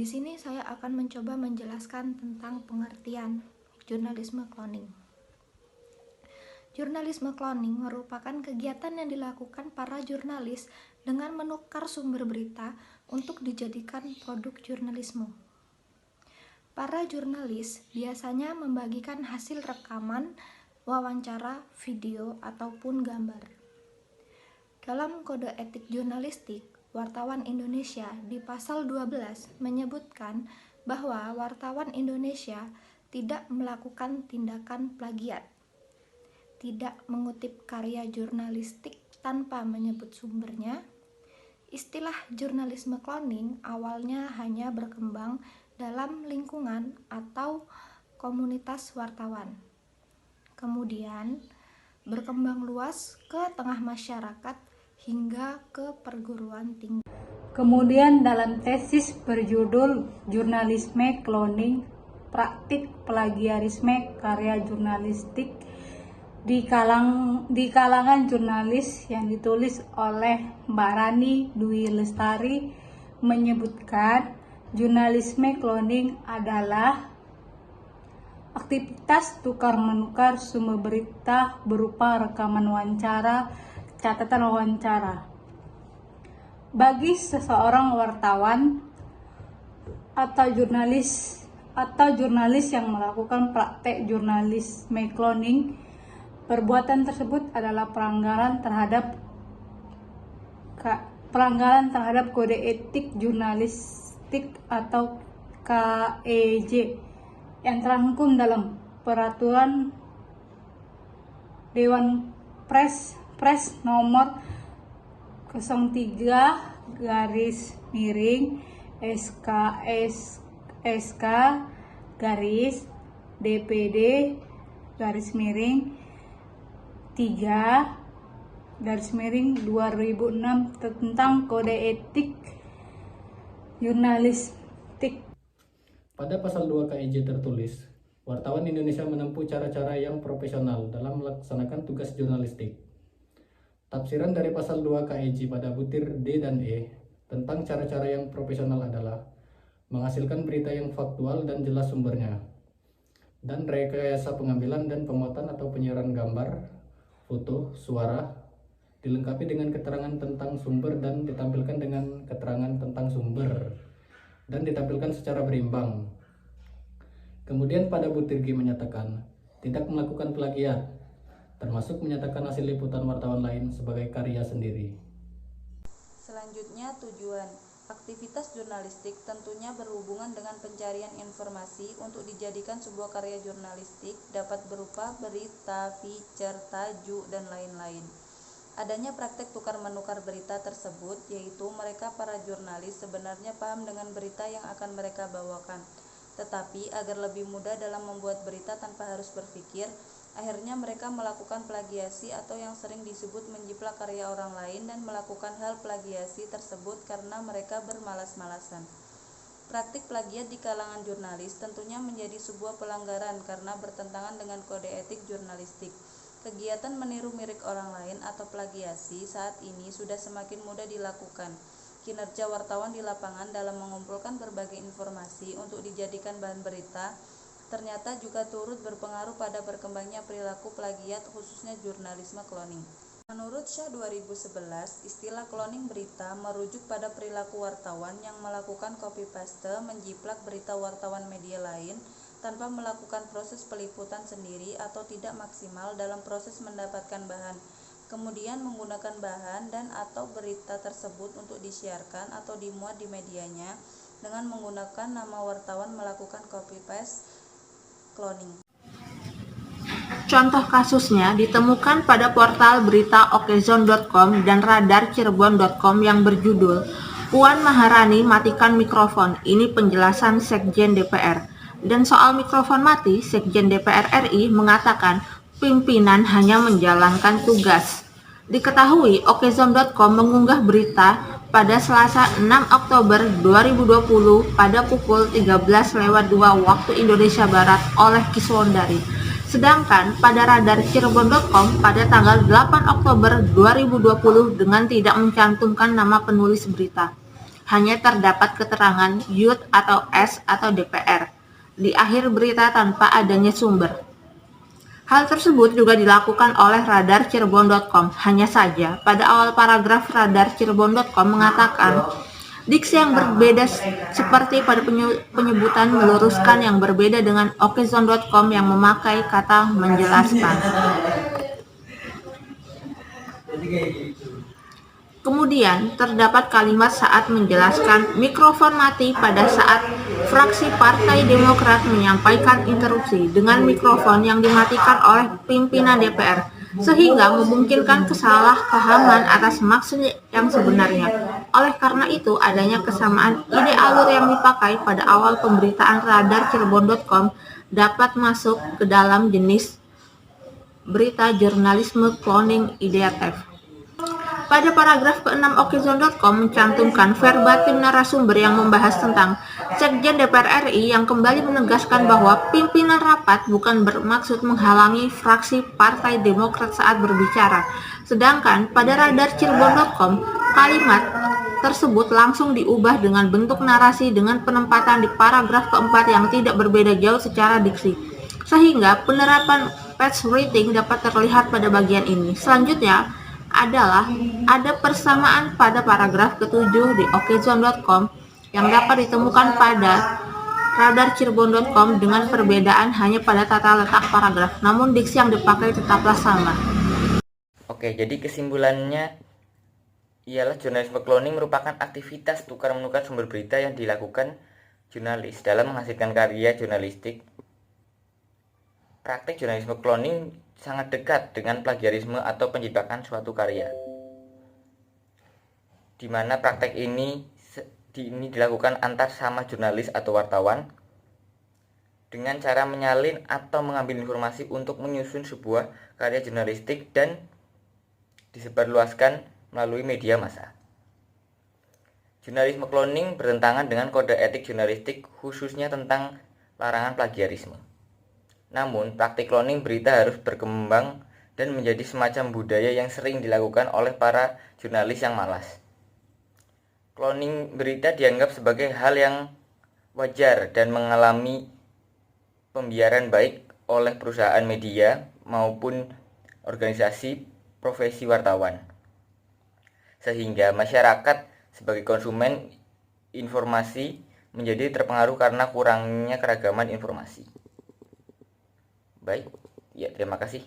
Di sini saya akan mencoba menjelaskan tentang pengertian jurnalisme cloning. Jurnalisme cloning merupakan kegiatan yang dilakukan para jurnalis dengan menukar sumber berita untuk dijadikan produk jurnalisme. Para jurnalis biasanya membagikan hasil rekaman, wawancara, video, ataupun gambar. Dalam Kode Etik Jurnalistik, Wartawan Indonesia di pasal 12 menyebutkan bahwa wartawan Indonesia tidak melakukan tindakan plagiat, tidak mengutip karya jurnalistik tanpa menyebut sumbernya. Istilah jurnalisme cloning awalnya hanya berkembang dalam lingkungan atau komunitas wartawan. Kemudian berkembang luas ke tengah masyarakat hingga ke perguruan tinggi. Kemudian dalam tesis berjudul Jurnalisme Cloning, Praktik Plagiarisme Karya Jurnalistik di kalangan jurnalis yang ditulis oleh Mbak Rani Dwi Lestari menyebutkan jurnalisme cloning adalah aktivitas tukar-menukar sumber berita berupa rekaman wawancara, catatan wawancara. Bagi seseorang wartawan atau jurnalis yang melakukan praktek jurnalisme cloning, perbuatan tersebut adalah pelanggaran terhadap Kode Etik Jurnalistik atau KEJ yang terangkum dalam Peraturan Dewan Pers nomor 03/SK/DPD/3/2006 tentang Kode Etik Jurnalistik. Pada pasal 2 KEJ tertulis, wartawan Indonesia menempuh cara-cara yang profesional dalam melaksanakan tugas jurnalistik. Tafsiran dari pasal 2 KEJ pada butir D dan E tentang cara-cara yang profesional adalah menghasilkan berita yang faktual dan jelas sumbernya, dan rekayasa pengambilan dan pemuatan atau penyiaran gambar, foto, suara, dilengkapi dengan keterangan tentang sumber dan ditampilkan dengan keterangan tentang sumber, dan ditampilkan secara berimbang. Kemudian pada butir G menyatakan tidak melakukan plagiat, termasuk menyatakan hasil liputan wartawan lain sebagai karya sendiri. Selanjutnya, tujuan aktivitas jurnalistik tentunya berhubungan dengan pencarian informasi untuk dijadikan sebuah karya jurnalistik, dapat berupa berita, feature, tajuk, dan lain-lain. Adanya praktek tukar-menukar berita tersebut, yaitu mereka para jurnalis sebenarnya paham dengan berita yang akan mereka bawakan. Tetapi agar lebih mudah dalam membuat berita tanpa harus berpikir, akhirnya mereka melakukan plagiasi atau yang sering disebut menjiplak karya orang lain dan melakukan hal plagiasi tersebut karena mereka bermalas-malasan. Praktik plagiat di kalangan jurnalis tentunya menjadi sebuah pelanggaran karena bertentangan dengan Kode Etik Jurnalistik. Kegiatan meniru mirip orang lain atau plagiasi saat ini sudah semakin mudah dilakukan. Kinerja wartawan di lapangan dalam mengumpulkan berbagai informasi untuk dijadikan bahan berita ternyata juga turut berpengaruh pada berkembangnya perilaku plagiat, khususnya jurnalisme cloning. Menurut Syah 2011, istilah cloning berita merujuk pada perilaku wartawan yang melakukan copy-paste, menjiplak berita wartawan media lain tanpa melakukan proses peliputan sendiri atau tidak maksimal dalam proses mendapatkan bahan, kemudian menggunakan bahan dan atau berita tersebut untuk disiarkan atau dimuat di medianya dengan menggunakan nama wartawan melakukan copy-paste cloning. Contoh kasusnya ditemukan pada portal berita okezone.com dan radarcirebon.com yang berjudul Puan Maharani matikan mikrofon, ini penjelasan Sekjen DPR. Dan soal mikrofon mati, Sekjen DPR RI mengatakan pimpinan hanya menjalankan tugas. Diketahui okezone.com mengunggah berita pada Selasa 6 Oktober 2020 pada pukul 13.02 waktu Indonesia Barat oleh Kiswondari. Sedangkan pada radarcirebon.com pada tanggal 8 Oktober 2020 dengan tidak mencantumkan nama penulis berita. hanya terdapat keterangan YUT atau S atau DPR di akhir berita tanpa adanya sumber. Hal tersebut juga dilakukan oleh radarcirebon.com. Hanya saja, pada awal paragraf radarcirebon.com mengatakan, diksi yang berbeda seperti pada penyebutan meluruskan yang berbeda dengan okezone.com yang memakai kata menjelaskan. Kemudian, terdapat kalimat saat menjelaskan mikrofon mati pada saat fraksi Partai Demokrat menyampaikan interupsi dengan mikrofon yang dimatikan oleh pimpinan DPR, sehingga memungkinkan kesalahpahaman atas maksud yang sebenarnya. Oleh karena itu, adanya kesamaan ide alur yang dipakai pada awal pemberitaan radarcirebon.com dapat masuk ke dalam jenis berita jurnalisme cloning ideatif. Pada paragraf ke-6 okezone.com mencantumkan verbatim narasumber yang membahas tentang Sekjen DPR RI yang kembali menegaskan bahwa pimpinan rapat bukan bermaksud menghalangi fraksi Partai Demokrat saat berbicara. Sedangkan pada radarcirebon.com, kalimat tersebut langsung diubah dengan bentuk narasi dengan penempatan di paragraf keempat yang tidak berbeda jauh secara diksi, sehingga penerapan page rating dapat terlihat pada bagian ini. Selanjutnya adalah ada persamaan pada paragraf ke-7 di okezone.com yang dapat ditemukan pada radarcirebon.com dengan perbedaan hanya pada tata letak paragraf, namun diksi yang dipakai tetaplah sama. Oke, jadi kesimpulannya ialah jurnalisme cloning merupakan aktivitas tukar-menukar sumber berita yang dilakukan jurnalis dalam menghasilkan karya jurnalistik. Praktik jurnalisme cloning sangat dekat dengan plagiarisme atau penciptakan suatu karya, di mana praktek ini dilakukan antar sama jurnalis atau wartawan dengan cara menyalin atau mengambil informasi untuk menyusun sebuah karya jurnalistik dan disebarluaskan melalui media massa. Jurnalisme cloning bertentangan dengan kode etik jurnalistik, khususnya tentang larangan plagiarisme. Namun, praktik cloning berita harus berkembang dan menjadi semacam budaya yang sering dilakukan oleh para jurnalis yang malas. Cloning berita dianggap sebagai hal yang wajar dan mengalami pembiaran baik oleh perusahaan media maupun organisasi profesi wartawan, sehingga masyarakat sebagai konsumen informasi menjadi terpengaruh karena kurangnya keragaman informasi. Baik, ya terima kasih.